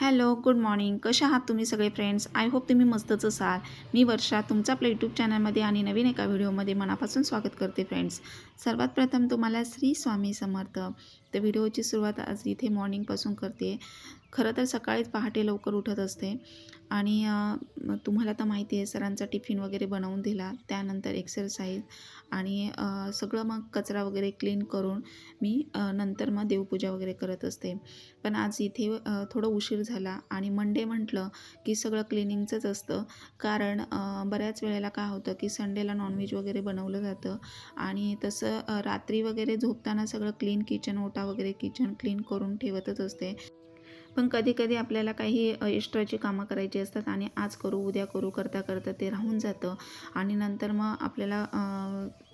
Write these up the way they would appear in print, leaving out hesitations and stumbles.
Hello, good morning. कशा आहात तुम्ही सगळे फ्रेंड्स? आय होप तुम्ही मस्तच असाल. मी वर्षा तुमचं आपल्या यूट्यूब चॅनलमध्ये आणि नवीन एका व्हिडिओमध्ये मनापासून स्वागत करते फ्रेंड्स. सर्वात प्रथम तुम्हाला श्री स्वामी समर्थ. तर व्हिडिओची सुरुवात आज इथे मॉर्निंगपासून करते. खरं तर सकाळीच पहाटे लवकर उठत असते आणि तुम्हाला तर माहिती आहे सरांचा टिफिन वगैरे बनवून दिला, त्यानंतर एक्सरसाइज आणि सगळं मग कचरा वगैरे क्लीन करून मी नंतर मग देवपूजा वगैरे करत असते. पण आज इथे थोडं उशीर झाला आणि मंडे म्हटलं की सगळं क्लिनिंगचंच असतं. कारण बऱ्याच वेळेला काय होतं की संडेला नॉनव्हेज वगैरे बनवलं जातं आणि तसं रात्री वगैरे झोपताना सगळं क्लीन किचन ओटा वगैरे किचन क्लीन करून ठेवतच असते. पण कधी-कधी आपल्याला काही एक्स्ट्राची कामं करायची असतात आणि आज करू, उद्या करू करता करता ते राहून जातं आणि नंतर मग आपल्याला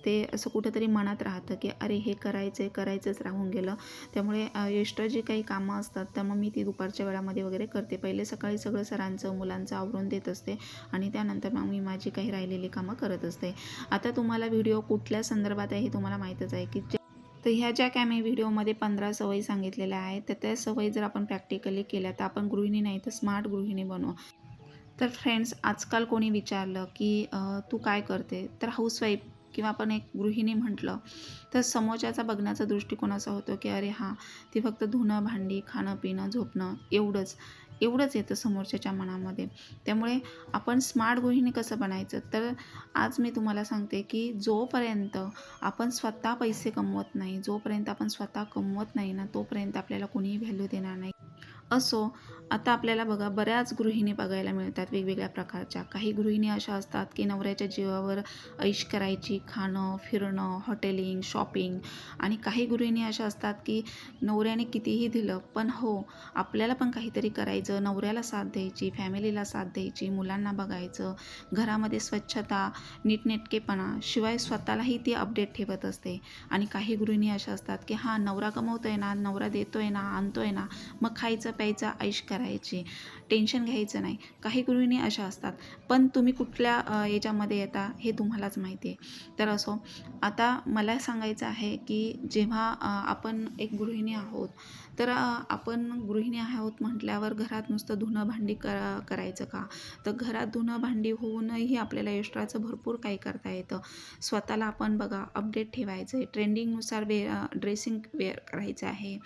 ते असं कुठंतरी मनात राहतं की अरे हे करायचं आहे, करायचंच राहून गेलं. त्यामुळे एक्स्ट्रा जी काही कामं असतात तर मग मी ती दुपारच्या वेळामध्ये वगैरे करते. पहिले सकाळी सगळं सरांचं, मुलांचं आवरून देत असते आणि त्यानंतर मग मी माझी काही राहिलेली कामं करत असते. आता तुम्हाला व्हिडिओ कुठल्या संदर्भात आहे हे तुम्हाला माहीतच आहे की तर ह्या ज्या काय मी व्हिडिओमध्ये 15 सवयी सांगितलेल्या आहेत, तर त्या सवयी जर आपण प्रॅक्टिकली केल्या तर आपण गृहिणी नाही तर स्मार्ट गृहिणी बनू. तर फ्रेंड्स, आजकाल कोणी विचारलं की तू काय करते? तर हाऊसवाईफ किंवा आपण एक गृहिणी म्हटलं तर समोरच्याचा बघण्याचा दृष्टिकोन असा होतो की अरे हां, ती फक्त धुणं, भांडी, खाणं, पिणं, झोपणं एवढंच येतं समोरच्याच्या मनामध्ये. त्यामुळे आपण स्मार्ट गृहिणी कसं बनायचं? तर आज मी तुम्हाला सांगते की जोपर्यंत आपण स्वतः पैसे कमवत नाही, जोपर्यंत आपण स्वतः कमवत नाही ना, तोपर्यंत आपल्याला कोणीही व्हॅल्यू देणार नाही. असो, आता आपल्याला बघा बऱ्याच गृहिणी बघायला मिळतात वेगवेगळ्या प्रकारच्या. काही गृहिणी अशा असतात की नवऱ्याच्या जीवावर ऐश करायची, खाणं, फिरणं, हॉटेलिंग, शॉपिंग आणि काही गृहिणी अशा असतात की नवऱ्याने कितीही दिलं, पण हो, आपल्याला पण काहीतरी करायचं, नवऱ्याला साथ द्यायची, फॅमिलीला साथ द्यायची, मुलांना बघायचं, घरामध्ये स्वच्छता, नीटनेटकेपणा, शिवाय स्वतःलाही ती अपडेट ठेवत असते. आणि काही गृहिणी अशा असतात की हां, नवरा कमवतोय ना, नवरा देतोय ना, आणतोय ना, मग खायचं प्यायचं ऐश करायची, टेन्शन घ्यायचं नाही. काही गृहिणी अशा असतात. पण तुम्ही कुठल्या याच्यामध्ये येता हे तुम्हालाच माहिती आहे. तर असो, आता मला सांगायचं आहे की जेव्हा आपण एक गृहिणी आहोत, तर आपण गृहिणी आहोत म्हटल्यावर घरात नुसतं धुणं भांडी करायचं का? तर घरात धुणं भांडी होऊनही आपल्याला एक्स्ट्राचं भरपूर काही करता येतं. स्वतःला आपण बघा अपडेट ठेवायचं आहे, ट्रेंडिंगनुसार ड्रेसिंग वेअर करायचं आहे,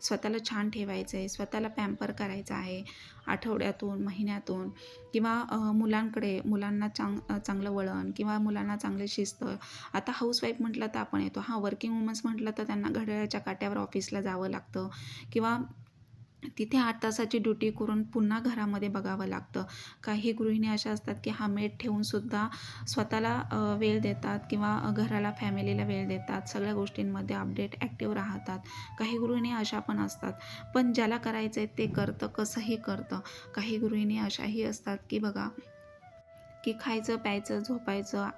स्वतःला छान ठेवायचं आहे, स्वतःला पॅम्पर करायचं आहे आठवड्यातून, महिन्यातून किंवा मुलांना चांगलं वळण किंवा मुलांना चांगली शिस्त. आता हाऊसवाईफ म्हटलं तर आपण येतो, हां, वर्किंग वुमन्स म्हटलं तर त्यांना घड्याळाच्या काट्यावर ऑफिसला जावं लागतं किंवा तिथे 8 तासाची ड्युटी करून पुन्हा घरामध्ये बघावं लागतं. काही गृहिणी अशा असतात की हा मेड ठेवूनसुद्धा स्वतःला वेळ देतात किंवा घराला, फॅमिलीला वेळ देतात. सगळ्या गोष्टींमध्ये अपडेट, ॲक्टिव्ह राहतात. काही गृहिणी अशा पण असतात. पण ज्याला करायचं आहे ते करतं, कसंही करतं. काही गृहिणी अशाही असतात की बघा की खायचं, प्यायचं, झोपायचं,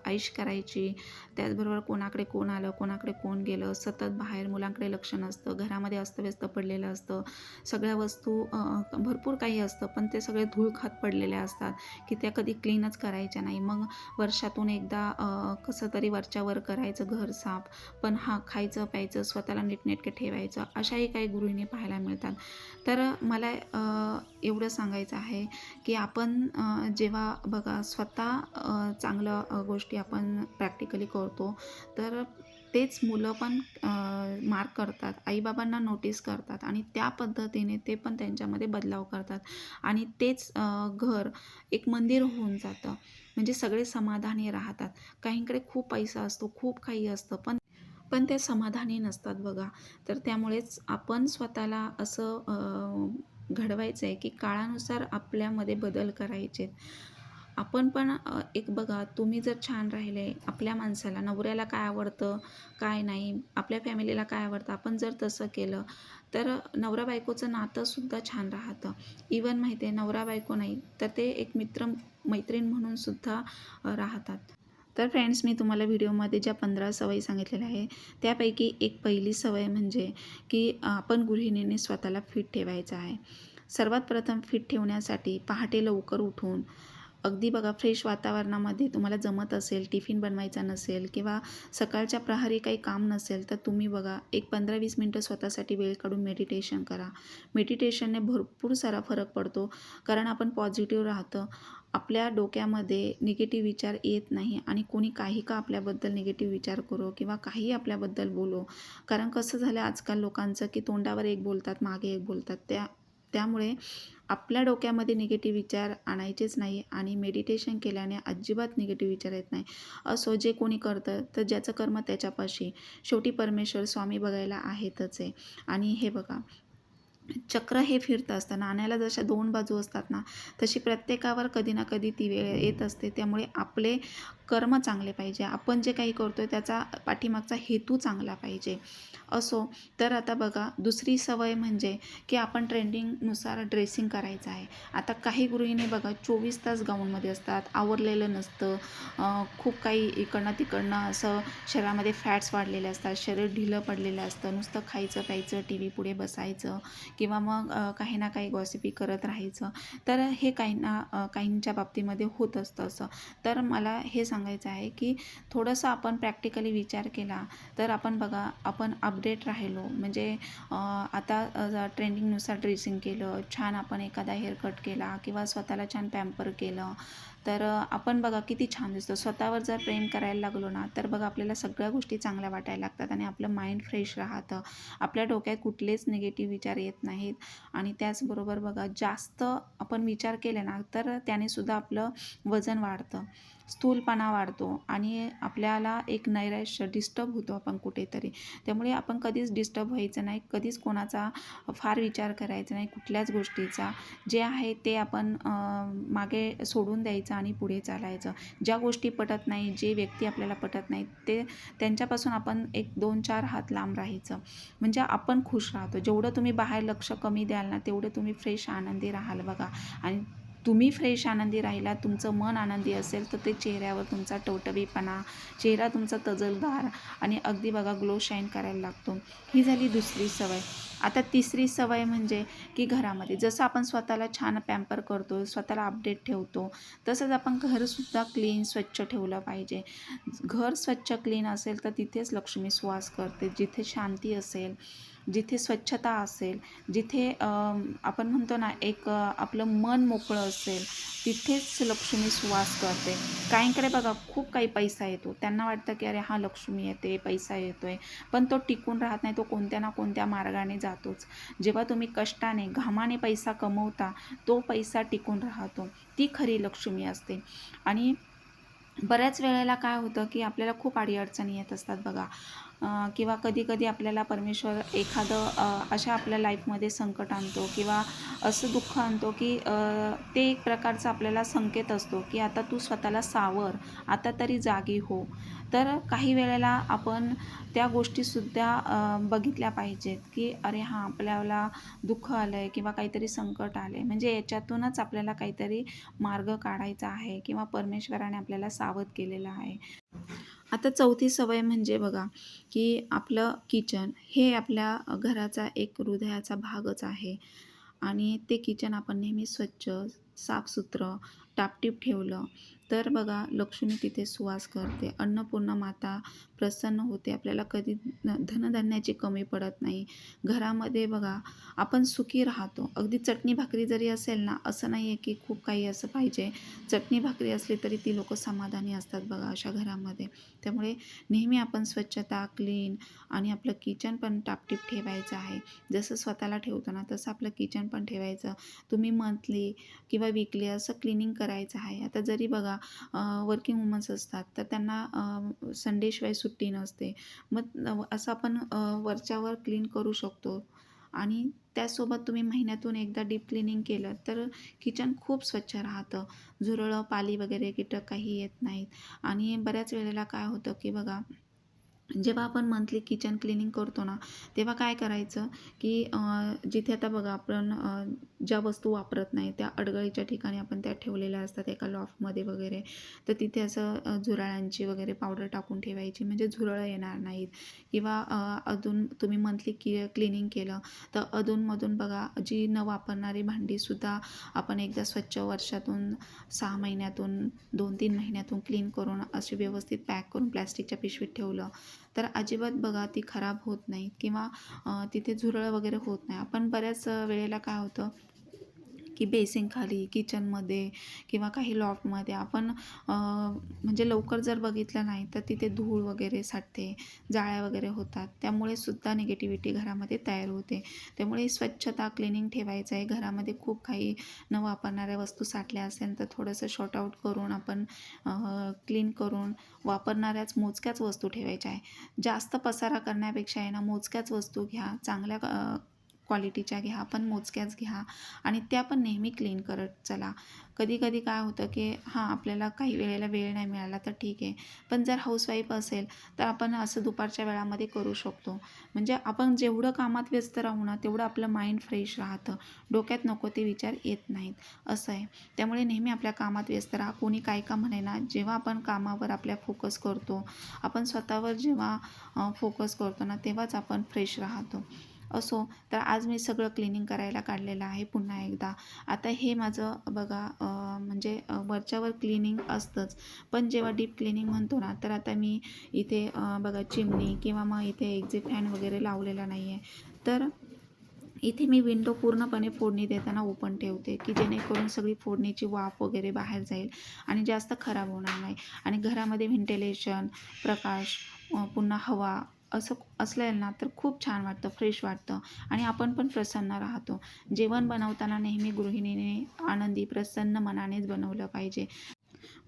ऐश करायची. त्याचबरोबर कोणाकडे कोण आलं, कोणाकडे कोण गेलं, सतत बाहेर मुलांकडे लक्ष नसतं, घरामध्ये अस्तव्यस्त पडलेलं असतं. सगळ्या वस्तू भरपूर काही असतं, पण ते सगळे धूळ खात पडलेले असतात की त्या कधी क्लीनच करायच्या नाही. मग वर्षातून एकदा कसं तरी वरच्यावर करायचं घर साफ, पण हां, खायचं, प्यायचं, स्वतःला नीटनेटके ठेवायचं, अशाही काही गृहिणी पाहायला मिळतात. तर मला एवढं सांगायचं आहे की आपण जेव्हा बघा स्वतः चांगलं गोष्टी आपण प्रॅक्टिकली करतो, तर तेच मुलं पण मार्क करतात, आईबाबांना नोटीस करतात आणि त्या पद्धतीने ते पण त्यांच्यामध्ये बदलाव करतात आणि तेच घर एक मंदिर होऊन जातं. म्हणजे सगळे समाधानी राहतात. काहींकडे खूप पैसा असतो, खूप काही असतं, पण पण ते समाधानी नसतात बघा. तर त्यामुळेच आपण स्वतःला असं घडवायचं आहे की काळानुसार आपल्यामध्ये बदल करायचे. आपण पण एक बघा, तुम्ही जर छान राहिले, आपल्या माणसाला, नवऱ्याला काय आवडतं, काय नाही, आपल्या फॅमिलीला काय आवडतं, आपण जर तसं केलं, तर नवरा बायकोचं नातंसुद्धा छान राहतं. इवन माहिती आहे, नवरा बायको नाही, तर ते एक मैत्रीण म्हणून सुद्धा राहतात. तर फ्रेंड्स, मी तुम्हाला व्हिडिओमध्ये ज्या 15 सवयी सांगितलेल्या आहे, त्यापैकी एक पहिली सवय म्हणजे की आपण गृहिणीने स्वतःला फिट ठेवायचं आहे. सर्वात प्रथम फिट ठेवण्यासाठी पहाटे लवकर उठून अगदी बघा फ्रेश वातावरणामध्ये तुम्हाला जमत असेल, टिफिन बनवायचा नसेल किंवा सकाळच्या प्रहरी काही काम नसेल, तर तुम्ही बघा एक 15-20 मिनटं स्वतःसाठी वेळ काढून मेडिटेशन करा. मेडिटेशनने भरपूर सारा फरक पडतो. कारण आपण पॉझिटिव्ह राहतं. आपल्या डोक्यामध्ये निगेटिव्ह विचार येत नाही आणि कोणी काही का आपल्याबद्दल निगेटिव्ह विचार करो किंवा काही आपल्याबद्दल बोलो. कारण कसं झालं आजकाल लोकांचं, की तोंडावर एक बोलतात, मागे एक बोलतात. त्यामुळे आपल्या डोक्यामध्ये निगेटिव्ह विचार आणायचेच नाही आणि मेडिटेशन केल्याने अजिबात निगेटिव्ह विचार येत नाही. असो जे कोणी करतं, तर ज्याचं कर्म त्याच्यापाशी. शेवटी परमेश्वर स्वामी बघायला आहेतच आहे. आणि हे बघा, चक्र हे फिरतं असतं. नाण्याला जशा 2 बाजू असतात ना, तशी प्रत्येकावर कधी ना कधी ती वेळ येत असते. त्यामुळे आपले कर्म चांगले पाहिजे. आपण जे काही करतोय त्याचा पाठीमागचा हेतू चांगला पाहिजे. असो, तर आता बघा दुसरी सवय म्हणजे की आपण ट्रेंडिंगनुसार ड्रेसिंग करायचं आहे. आता काही गृहिणी बघा 24 तास गाऊनमध्ये असतात, आवरलेलं नसतं. खूप काही इकडनं-तिकडनं असं शरीरामध्ये फॅट्स वाढलेले असतात, शरीर ढिलं पडलेलं असतं. नुसतं खायचं, प्यायचं, टीव्ही पुढे बसायचं किंवा मग काही ना काही गॉसिपी करत राहायचं. तर हे काहींच्या बाबतीमध्ये होत असतं असं. तर मला हे सांगायचं आहे की थोडंसं आपण प्रॅक्टिकली विचार केला तर आपण बघा आपण अपडेट राहिलो म्हणजे आता ट्रेंडिंगनुसार ड्रेसिंग केलं, छान आपण एखादा हेअरकट केला किंवा स्वतःला छान पॅम्पर केलं, तर आपण बघा किती छान दिसतो. स्वतःवर जर प्रेम करायला लागलो ना, तर बघा आपल्याला सगळ्या गोष्टी चांगल्या वाटायला लागतात आणि आपलं माइंड फ्रेश राहतं. आपल्या डोक्यात कुठलेच निगेटिव्ह विचार येत नाहीत आणि त्याचबरोबर बघा जास्त आपण विचार केले ना, तर त्यानेसुद्धा आपलं वजन वाढतं, स्थूलपणा वाढतो आणि आपल्याला एक नैराश्य डिस्टर्ब होतो आपण कुठेतरी. त्यामुळे आपण कधीच डिस्टर्ब व्हायचं नाही, कधीच कोणाचा फार विचार करायचा नाही कुठल्याच गोष्टीचा. जे आहे ते आपण मागे सोडून द्यायचं आणि पुढे चालायचं. ज्या गोष्टी पटत नाही, जे व्यक्ती आपल्याला पटत नाहीत, त्यांच्यापासून आपण एक 2-4 हात लांब राहायचं. म्हणजे आपण खुश राहतो. जेवढं तुम्ही बाहेर लक्ष कमी द्याल ना, तेवढं तुम्ही फ्रेश आनंदी राहाल बघा. आणि तुम्ही फ्रेश आनंदी राहिला, तुमचं मन आनंदी असेल, तर ते चेहऱ्यावर तुमचा टवटवीपणा, चेहरा तुमचा तजलदार आणि अगदी बघा ग्लो शाईन करायला लागतो. ही झाली दुसरी सवय. आता तिसरी सवय म्हणजे की घरामध्ये जसं आपण स्वतःला छान पॅम्पर करतो, स्वतःला अपडेट ठेवतो, तसंच आपण घरसुद्धा क्लीन, स्वच्छ ठेवलं पाहिजे. घर स्वच्छ क्लीन असेल तर तिथेच लक्ष्मी वास करते. जिथे शांती असेल, जिथे स्वच्छता असेल, जिथे आपण म्हणतो ना एक आपलं मन मोकळं असेल, तिथेच लक्ष्मी वास करते. काहींकडे बघा खूप काही पैसा येतो. त्यांना वाटतं की अरे हां, लक्ष्मी येते, पैसा येतोय. पण तो टिकून राहत नाही. तो कोणत्या ना कोणत्या मार्गाने जातोच. जेव्हा तुम्ही कष्टाने, घामाने पैसा कमवता, तो पैसा टिकून राहतो. ती खरी लक्ष्मी असते. आणि बऱ्याच वेळेला काय होतं की आपल्याला खूप अडीअडचणी येत असतात बघा. किंवा कधी-कधी आपल्याला परमेश्वर एखादं अशा आपल्या लाईफमध्ये संकट आणतो किंवा असं दुःख आणतो की ते एक प्रकारचा आपल्याला संकेत असतो की आता तू स्वतःला सावर, आता तरी जागी हो. तर काही वेळेला आपण त्या गोष्टीसुद्धा बघितल्या पाहिजेत की अरे हां, आपल्याला दुःख आलं आहे किंवा काहीतरी संकट आलं आहे, म्हणजे याच्यातूनच आपल्याला काहीतरी मार्ग काढायचा आहे किंवा परमेश्वराने आपल्याला सावध केलेलं आहे. आता चौथी सवय म्हणजे बघा, की आपलं किचन हे आपल्या घराचा एक हृदयाचा भागच आहे आणि ते किचन आपण नेहमी स्वच्छ, साफसुथरं, टापटीप ठेवलं, तर बघा लक्ष्मी तिथे सुवास करते. अन्नपूर्णा माता प्रसन्न होते. आपल्याला कधी धनधान्याची कमी पडत नाही. घरामध्ये बघा आपण सुखी राहतो. अगदी चटणी भाकरी जरी असेल ना, असं नाही आहे की खूप काही असं पाहिजे. चटणी भाकरी असली तरी ती लोकं समाधानी असतात बघा अशा घरामध्ये. त्यामुळे नेहमी आपण स्वच्छता, क्लीन आणि आपलं किचन पण टापटीप ठेवायचं आहे. जसं स्वतःला ठेवतो ना, तसं आपलं किचन पण ठेवायचं. तुम्ही मंथली किंवा वीकली असं क्लिनिंग करायचं आहे. आता जरी बघा वर्किंग वुमन्स असतात, तर त्यांना संडेशिवाय सुट्टी नसते. मग असं आपण वरच्यावर क्लीन करू शकतो आणि त्यासोबत तुम्ही महिन्यातून एकदा डीप क्लिनिंग केलं, तर किचन खूप स्वच्छ राहतं. झुरळं, पाली वगैरे कीटक काही येत नाहीत आणि बऱ्याच वेळेला काय होतं, की बघा जेव्हा आपण मंथली किचन क्लिनिंग करतो ना, तेव्हा काय करायचं, की जिथे आता बघा आपण ज्या वस्तू वापरत नाही त्या अडगळीच्या ठिकाणी आपण त्या ठेवलेल्या असतात एका लॉफ्टमध्ये वगैरे, तर तिथे असं झुरळांची वगैरे पावडर टाकून ठेवायची, म्हणजे झुरळं येणार नाहीत. किंवा अजून तुम्ही मंथली क्लिनिंग केलं तर अधूनमधून बघा जी न वापरणारी भांडीसुद्धा आपण एकदा स्वच्छ वर्षातून 6 महिन्यातून 2-3 महिन्यातून क्लीन करून अशी व्यवस्थित पॅक करून प्लॅस्टिकच्या पिशवीत ठेवलं तर अजिबात बघा ती खराब होत नाहीत किंवा तिथे झुरळ वगैरे होत नाही. आपण बऱ्याच वेळेला काय होतं की बेसिंगखाली, किचनमध्ये किंवा काही लॉफ्टमध्ये आपण म्हणजे लवकर जर बघितलं नाही तर तिथे धूळ वगैरे साठते, जाळ्या वगैरे होतात. त्यामुळे सुद्धा निगेटिव्हिटी घरामध्ये तयार होते. त्यामुळे स्वच्छता, क्लिनिंग ठेवायचं आहे. घरामध्ये खूप काही न वापरणाऱ्या वस्तू साठल्या असेल तर थोडंसं सॉर्ट आउट करून आपण क्लीन करून वापरणाऱ्याच मोजक्याच वस्तू ठेवायच्या आहे. जास्त पसारा करण्यापेक्षा आहे ना, मोजक्याच वस्तू घ्या, चांगल्या क्वालिटीच्या घ्या, पण मोजक्याच घ्या आणि त्या पण नेहमी क्लीन करत चला. कधी-कधी काय होतं, की आपल्याला काही वेळेला वेळ नाही मिळाला तर ठीक आहे. पण जर हाऊसवाईफ असेल, तर आपण असं दुपारच्या वेळामध्ये करू शकतो. म्हणजे आपण जेवढं कामात व्यस्त राहू ना, तेवढं आपलं माइंड फ्रेश राहतं. डोक्यात नको ते विचार येत नाहीत, असं आहे. त्यामुळे नेहमी आपल्या कामात व्यस्त राहा. कोणी काय का म्हणेना, जेव्हा आपण कामावर आपल्या फोकस करतो, आपण स्वतःवर जेव्हा फोकस करतो ना, तेव्हाच आपण फ्रेश राहतो. असो, तर आज मी सगळं क्लिनिंग करायला काढलेलं आहे पुन्हा एकदा. आता हे माझं बघा म्हणजे वरच्यावर क्लिनिंग असतंच. पण जेव्हा डीप क्लिनिंग म्हणतो ना, तर आता मी इथे बघा चिमणी किंवा मग इथे एक्झिट फॅन वगैरे लावलेला नाही आहे. तर इथे मी विंडो पूर्णपणे फोडणी देताना ओपन ठेवते, की जेणेकरून सगळी फोडणीची वाफ वगैरे बाहेर जाईल आणि जास्त खराब होणार नाही. आणि घरामध्ये व्हेंटिलेशन, प्रकाश, पुन्हा हवा असं असलं ना, तर खूप छान वाटतं, फ्रेश वाटतं आणि आपण पण प्रसन्न राहतो. जेवण बनवताना नेहमी गृहिणीने आनंदी, प्रसन्न मनानेच बनवलं पाहिजे.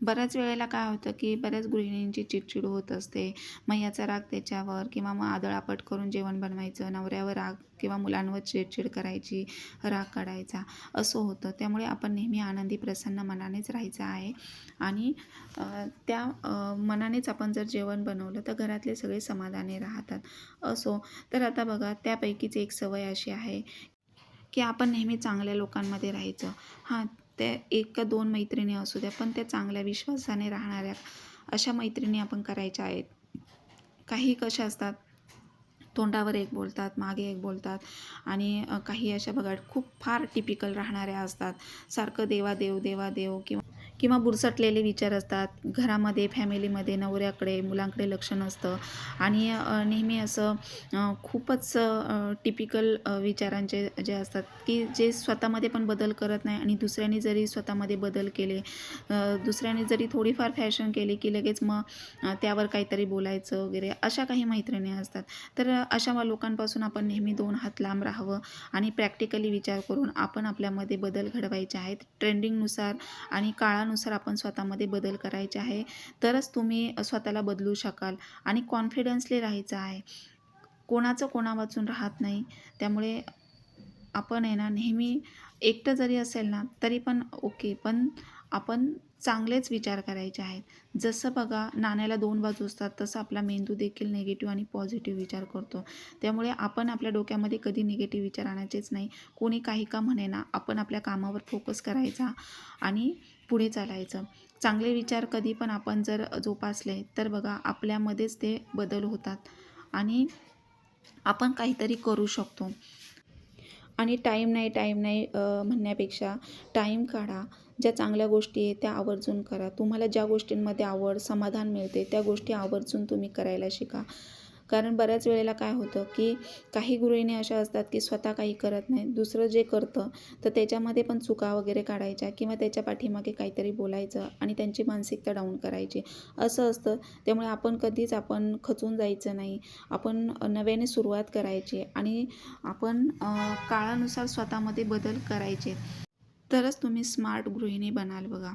बऱ्याच वेळेला काय होतं, की बऱ्याच गृहिणींची चिडचिड होत असते. मग याचा राग त्याच्यावर किंवा मग आदळआपट करून जेवण बनवायचं, नवऱ्यावर राग किंवा मुलांवर चिडचिड करायची, राग काढायचा, असं होतं. त्यामुळे आपण नेहमी आनंदी, प्रसन्न मनानेच राहायचं आहे आणि त्या मनानेच आपण जर जेवण बनवलं तर घरातले सगळे समाधानी राहतात. असो, तर आता बघा त्यापैकीच एक सवय अशी आहे की आपण नेहमी चांगल्या लोकांमध्ये राहायचं. त्या 1 का 2 मैत्रिणी असू द्या, पण त्या चांगल्या विश्वासाने राहणाऱ्या अशा मैत्रिणी आपण करायच्या आहेत. काही कशा असतात, तोंडावर एक बोलतात, मागे एक बोलतात आणि काही अशा बघा खूप फार टिपिकल राहणाऱ्या असतात. सारखं देवा-देव, देवा-देव किंवा किंवा बुरसटलेले विचार असतात. घरामध्ये, फॅमिलीमध्ये नवऱ्याकडे, मुलांकडे लक्ष नसतं आणि नेहमी असं खूपच टिपिकल विचारांचे जे असतात, की जे स्वतःमध्ये पण बदल करत नाही आणि दुसऱ्यांनी जरी स्वतःमध्ये बदल केले, दुसऱ्याने जरी थोडीफार फॅशन केली, की लगेच मग त्यावर काहीतरी बोलायचं वगैरे, अशा काही मैत्रिणी असतात. तर अशा लोकांपासून आपण नेहमी 2 हात लांब राहावं आणि प्रॅक्टिकली विचार करून आपण आपल्यामध्ये बदल घडवायचे आहेत. ट्रेंडिंगनुसार आणि काळानुसार आपण स्वतःमध्ये बदल करायचे आहे. तरच तुम्ही स्वतःला बदलू शकाल आणि कॉन्फिडन्सली राहायचं आहे. कोणाचं कोणा वाचून राहत नाही. त्यामुळे आपण आहे ना नेहमी एकटं जरी असेल ना तरी पण ओके, पण आपण चांगलेच विचार करायचे आहेत. जसं बघा नाण्याला 2 बाजू असतात, तसं आपला मेंदू देखील निगेटिव्ह आणि पॉझिटिव्ह विचार करतो. त्यामुळे आपण आपल्या डोक्यामध्ये कधी निगेटिव्ह विचार आणायचेच नाही. कोणी काही का म्हणेना, आपण आपल्या कामावर फोकस करायचा आणि पुढे चालायचं. चांगले विचार कधी पण आपण जर जोपासले तर बघा आपल्यामध्येच ते बदल होतात आणि आपण काहीतरी करू शकतो. आणि टाईम नाही म्हणण्यापेक्षा टाईम काढा. ज्या चांगल्या गोष्टी आहेत त्या आवर्जून करा. तुम्हाला ज्या गोष्टींमध्ये आवड, समाधान मिळते त्या गोष्टी आवर्जून तुम्ही करायला शिका. कारण बऱ्याच वेळेला काय होतं, की काही गृहिणी अशा असतात, की स्वतः काही करत नाहीत. दुसरं जे करतं तर त्याच्यामध्ये पण चुका वगैरे काढायच्या किंवा त्याच्या पाठीमागे काहीतरी बोलायचं आणि त्यांची मानसिकता डाऊन करायची, असं असतं. त्यामुळे आपण कधीच खचून जायचं नाही. आपण नव्याने सुरुवात करायची आणि आपण काळानुसार स्वतःमध्ये बदल करायचे. तरच तुम्ही स्मार्ट गृहिणी बनाल बघा.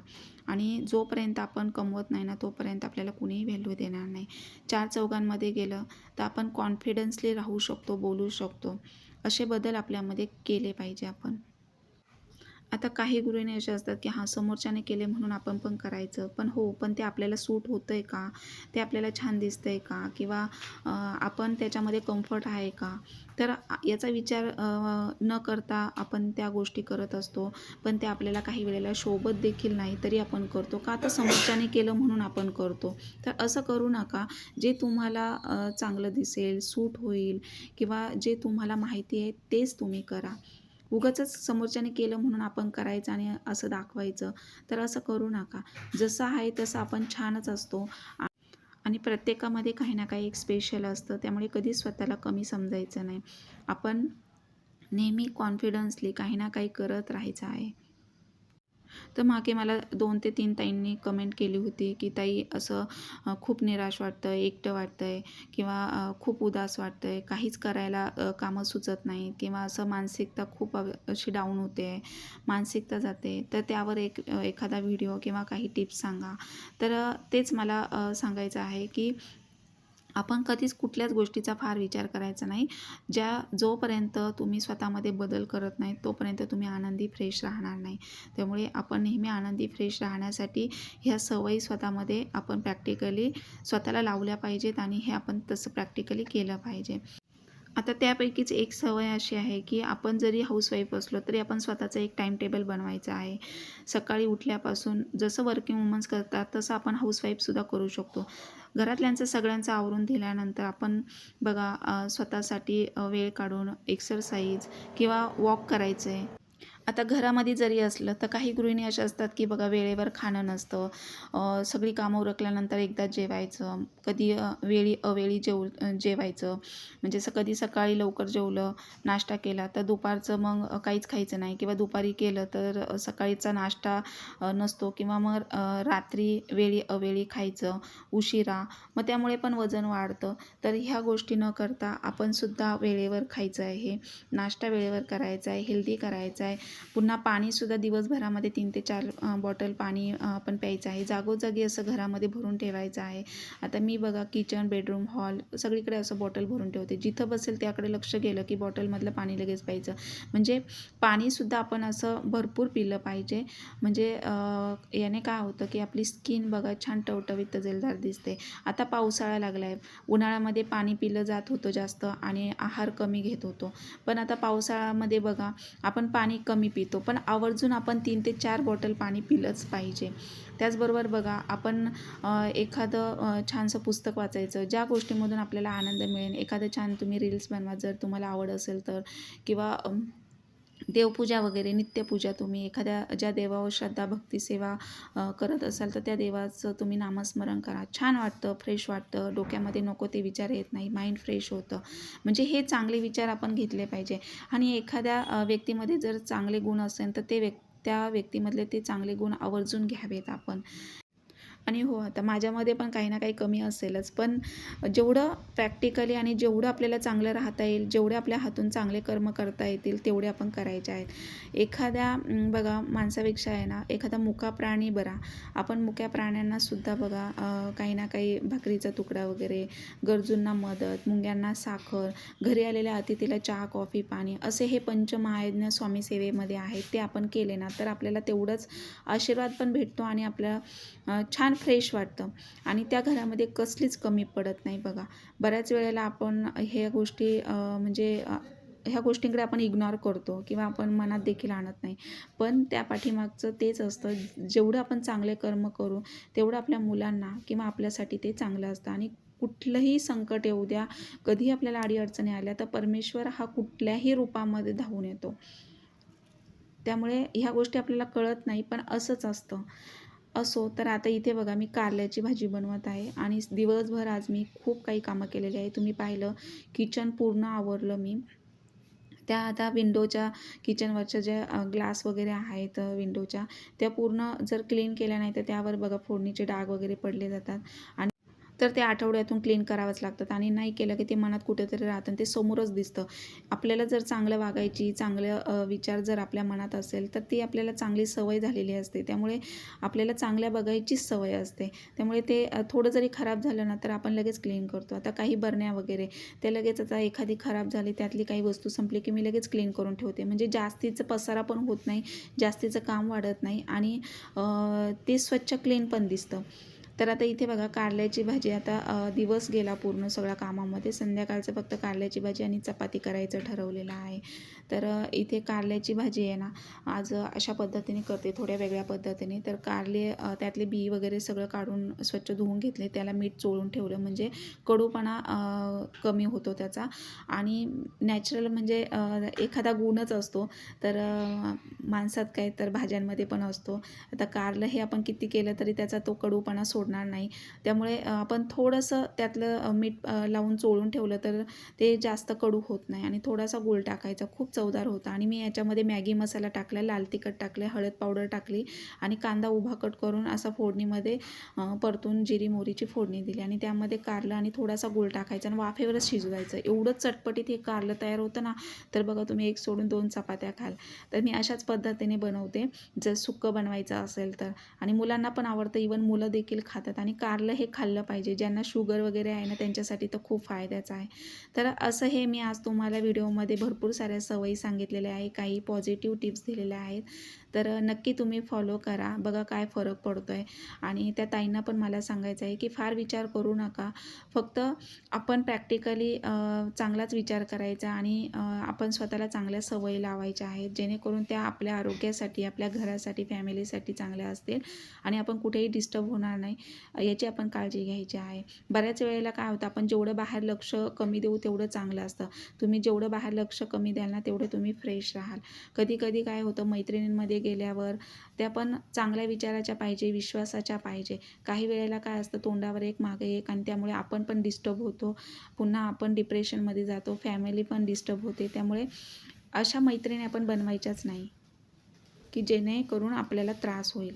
आणि जोपर्यंत आपण कमवत नाही ना, तोपर्यंत आपल्याला कुणीही व्हॅल्यू देणार नाही. चार चौघांमध्ये गेलं तर आपण कॉन्फिडन्सली राहू शकतो, बोलू शकतो. असे बदल आपल्यामध्ये केले पाहिजे आपण. आता काही गृहिणी अशा असतात, की हां, समोरच्याने केले म्हणून आपण पण करायचं. पण ते आपल्याला सूट होतंय का? ते आपल्याला छान दिसतंय का? किंवा आपण त्याच्यामध्ये कम्फर्ट आहे का? तर याचा विचार न करता आपण त्या गोष्टी करत असतो. पण ते आपल्याला काही वेळेला शोभत देखील नाही, तरी आपण करतो. का तर समोरच्याने केलं म्हणून आपण करतो. तर असं करू नका. जे तुम्हाला चांगलं दिसेल, सूट होईल किंवा जे तुम्हाला माहिती आहे तेच तुम्ही करा. उगाचच समोरच्याने केलं म्हणून आपण करायचं आणि असं दाखवायचं, तर असं करू नका. जसं आहे तसं आपण छानच असतो आणि प्रत्येकामध्ये काही ना काही एक स्पेशल असतं. त्यामुळे कधीच स्वतःला कमी समजायचं नाही. आपण नेहमी कॉन्फिडन्सली काही ना काही करत राहायचं आहे. तर मागे मला 2 ते 3 ताईंनी कमेंट केली होती, की ताई असं खूप निराश वाटतंय, एकटं वाटतंय किंवा खूप उदास वाटतंय, काहीच करायला कामं सुचत नाही किंवा असं मानसिकता खूप अशी डाऊन होते, मानसिकता जाते. तर त्यावर एखादा व्हिडिओ किंवा काही टिप्स सांगा. तर तेच मला सांगायचं आहे, की आपण कधीच कुठल्याच गोष्टीचा फार विचार करायचा नाही. जोपर्यंत तुम्ही स्वतःमध्ये बदल करत नाही, तोपर्यंत तुम्ही आनंदी, फ्रेश राहणार नाही. त्यामुळे आपण नेहमी आनंदी, फ्रेश राहण्यासाठी ह्या सवयी स्वतःमध्ये आपण प्रॅक्टिकली स्वतःला लावल्या पाहिजेत आणि हे आपण तसं प्रॅक्टिकली केलं पाहिजे. आता त्यापैकीच एक सवय अशी आहे, की आपण जरी हाऊसवाईफ असलो, तरी आपण स्वतःचं एक टाईम टेबल बनवायचं आहे. सकाळी उठल्यापासून जसं वर्किंग वुमन्स करतात, तसं आपण हाऊसवाईफसुद्धा करू शकतो. घरातल्यांचं सगळ्यांचं आवरून दिल्यानंतर आपण बघा स्वतःसाठी वेळ काढून एक्सरसाइज किंवा वॉक करायचं आहे. आता घरामध्ये जरी असलं तर काही गृहिणी अशा असतात की बघा वेळेवर खाणं नसतं, सगळी कामं उरकल्यानंतर एकदाच जेवायचं, कधी वेळी अवेळी जेवायचं. म्हणजे कधी सकाळी लवकर जेवलं, नाश्ता केला तर दुपारचं मग काहीच खायचं नाही किंवा दुपारी केलं तर सकाळीचा नाश्ता नसतो किंवा मग रात्री वेळी अवेळी खायचं उशिरा, मग त्यामुळे पण वजन वाढतं. तर ह्या गोष्टी न करता आपणसुद्धा वेळेवर खायचं आहे, नाश्ता वेळेवर करायचा आहे, हेल्दी करायचा आहे. पुन्हा पाणीसुद्धा दिवसभरामध्ये 3 ते 4 बॉटल पाणी आपण प्यायचं आहे. जागोजागी असं घरामध्ये भरून ठेवायचं आहे. आता मी बघा किचन, बेडरूम, हॉल सगळीकडे असं बॉटल भरून ठेवते. जिथं बसेल त्याकडे लक्ष गेलं की बॉटलमधलं पाणी लगेच प्यायचं. म्हणजे पाणीसुद्धा आपण असं भरपूर पिलं पाहिजे. म्हणजे याने काय होतं की आपली स्किन बघा छान टवटवीत तजेलदार दिसते. आता पावसाळा लागला आहे. उन्हाळ्यामध्ये पाणी पिलं जात होतं जास्त आणि आहार कमी घेत होतो. पण आता पावसाळ्यामध्ये बघा आपण पाणी कमी पितो, पण आवर्जून आपण 3 ते 4 बॉटल पाणी पिलंच पाहिजे. त्याचबरोबर बघा आपण एखादं छानसं पुस्तक वाचायचं, ज्या गोष्टीमधून आपल्याला आनंद मिळेल. एखादं छान तुम्ही रील्स बनवा जर तुम्हाला आवड असेल तर, किंवा देवपूजा वगैरे नित्यपूजा तुम्ही एखाद्या ज्या देवावर श्रद्धा भक्ती सेवा करत असाल तर त्या देवाचं तुम्ही नामस्मरण करा. छान वाटतं, फ्रेश वाटतं, डोक्यामध्ये नको ते विचार येत नाही, माइंड फ्रेश होतं. म्हणजे हे चांगले विचार आपण घेतले पाहिजे. आणि एखाद्या व्यक्तीमध्ये जर चांगले गुण असेल तर त्या व्यक्तीमधले ते चांगले गुण आवर्जून घ्यावेत आपण. आणि हो, आता माझ्यामध्ये पण काही ना काही कमी असेलच. पण जेवढं प्रॅक्टिकली आणि जेवढं आपल्याला चांगलं राहता येईल, जेवढे आपल्या हातून चांगले कर्म करता येतील, तेवढे आपण करायचे आहेत. एखाद्या बघा माणसापेक्षा आहे ना, एखादा मुका प्राणी बरा. आपण मुक्या प्राण्यांनासुद्धा बघा काही ना काही भाकरीचा तुकडा वगैरे, गरजूंना मदत, मुंग्यांना साखर, घरी आलेल्या अतिथीला चहा, कॉफी, पाणी असे हे पंचमहायज्ञ स्वामी सेवेमध्ये आहेत. ते आपण केले ना, तर आपल्याला तेवढंच आशीर्वाद पण भेटतो आणि आपल्या छान फ्रेश वाटतं आणि त्या घरामध्ये कसलीच कमी पडत नाही बघा. बऱ्याच वेळेला आपण ह्या गोष्टी ह्या गोष्टींकडे आपण इग्नोर करतो किंवा आपण मनात देखील आणत नाही. पण त्या पाठीमागचं तेच असतं, जेवढं आपण चांगले कर्म करू, तेवढं आपल्या मुलांना किंवा आपल्यासाठी ते चांगलं असतं. आणि कुठलंही संकट येऊ द्या, कधी आपल्याला अडीअडचणी आल्या, तर परमेश्वर हा कुठल्याही रूपामध्ये धावून येतो. त्यामुळे ह्या गोष्टी आपल्याला कळत नाही, पण असंच असतं. असो, तर आता इथे बघा मी कारल्याची भाजी बनवत आहे आणि दिवसभर आज मी खूप काही कामं केलेली आहे. तुम्ही पाहिलं किचन पूर्ण आवरलं मी. त्या आता विंडोच्या किचनवरच्या ज्या ग्लास वगैरे आहेत विंडोच्या, त्या पूर्ण जर क्लीन केल्या नाही तर त्यावर बघा फोडणीचे डाग वगैरे पडले जातात. आणि तर ते आठवड्यातून क्लीन करावंच लागतात आणि नाही केलं की ते मनात कुठेतरी राहतं आणि ते समोरच दिसतं. आपल्याला जर चांगलं वागायची, चांगलं विचार जर आपल्या मनात असेल तर ती आपल्याला चांगली सवय झालेली असते. त्यामुळे आपल्याला चांगल्या बघायचीच सवय असते. त्यामुळे ते थोडं जरी खराब झालं ना तर आपण लगेच क्लीन करतो. आता काही बरण्या वगैरे ते लगेच, आता एखादी खराब झाली त्यातली काही वस्तू संपली की मी लगेच क्लीन करून ठेवते. म्हणजे जास्तीचं पसारा पण होत नाही, जास्तीचं काम वाढत नाही आणि ते स्वच्छ क्लीन पण दिसतं. तर आता इथे बघा कारल्याची भाजी, आता दिवस गेला पूर्ण सगळ्या कामामध्ये, संध्याकाळचं फक्त कारल्याची भाजी आणि चपाती करायचं ठरवलेलं आहे. तर इथे कारल्याची भाजी आहे ना आज अशा पद्धतीने करते, थोड्या वेगळ्या पद्धतीने. तर कारले त्यातले बी वगैरे सगळं काढून स्वच्छ धुवून घेतले, त्याला मीठ चोळून ठेवलं म्हणजे कडूपणा कमी होतो त्याचा. आणि नॅचरल म्हणजे एखादा गुणच असतो तर माणसात काय तर भाज्यांमध्ये पण असतो. आता कारलं हे आपण किती केलं तरी त्याचा तो कडूपणा सोडणार नाही. त्यामुळे आपण थोडंसं त्यातलं मीठ लावून चोळून ठेवलं तर ते जास्त कडू होत नाही. आणि थोडासा गूळ टाकायचा, खूप चवदार होता. आणि मी याच्यामध्ये मॅगी मसाला टाकला, लाल तिखट टाकले, हळद पावडर टाकली आणि कांदा उभा कट करून असा फोडणीमध्ये परतून जिरी मोहरीची फोडणी दिली आणि त्यामध्ये कारलं आणि थोडासा गूळ टाकायचा आणि वाफेवरच शिजवायचं. एवढं चटपटीत हे कारलं तयार होतं ना, तर बघा तुम्ही एक सोडून 2 चपात्या खाल. तर मी अशाच पद्धतीने बनवते जर सुक्कं बनवायचं असेल तर. आणि मुलांना पण आवडतं, इवन मुलं देखील खातात. आणि कारलं हे खाल्लं पाहिजे, ज्यांना शुगर वगैरे आहे ना त्यांच्यासाठी तर खूप फायद्याचं आहे. तर असं हे मी आज तुम्हाला व्हिडिओमध्ये भरपूर साऱ्या सवयी सांगितलेल्या आहे, काही पॉझिटिव्ह टिप्स दिलेल्या आहेत. तर नक्की तुम्ही फॉलो करा, बघा काय फरक पडतो आहे. आणि त्या ताईंना पण मला सांगायचं आहे की फार विचार करू नका, फक्त आपण प्रॅक्टिकली चांगलाच विचार करायचा आणि आपण स्वतःला चांगल्या सवयी लावायच्या आहेत, जेणेकरून त्या आपल्या आरोग्यासाठी, आपल्या घरासाठी, फॅमिलीसाठी चांगल्या असतील आणि आपण कुठेही डिस्टर्ब होणार नाही, याची आपण काळजी घ्यायची आहे. बऱ्याच वेळेला काय होतं, आपण जेवढं बाहेर लक्ष कमी देऊ तेवढं चांगलं असतं. तुम्ही जेवढं बाहेर लक्ष कमी द्याल ना तेवढं तुम्ही फ्रेश राहाल. कधी कधी काय होतं, मैत्रिणींमध्ये गेल्यावर त्या पण चांगल्या विचाराच्या पाहिजे, विश्वासाच्या पाहिजे. काही वेळेला काय असतं, तोंडावर एक मागे एक, आणि त्यामुळे आपण पण डिस्टर्ब होतो, पुन्हा आपण डिप्रेशनमध्ये जातो, फॅमिली पण डिस्टर्ब होते. त्यामुळे अशा मैत्रिणी आपण बनवायच्याच नाही की जेणेकरून आपल्याला त्रास होईल.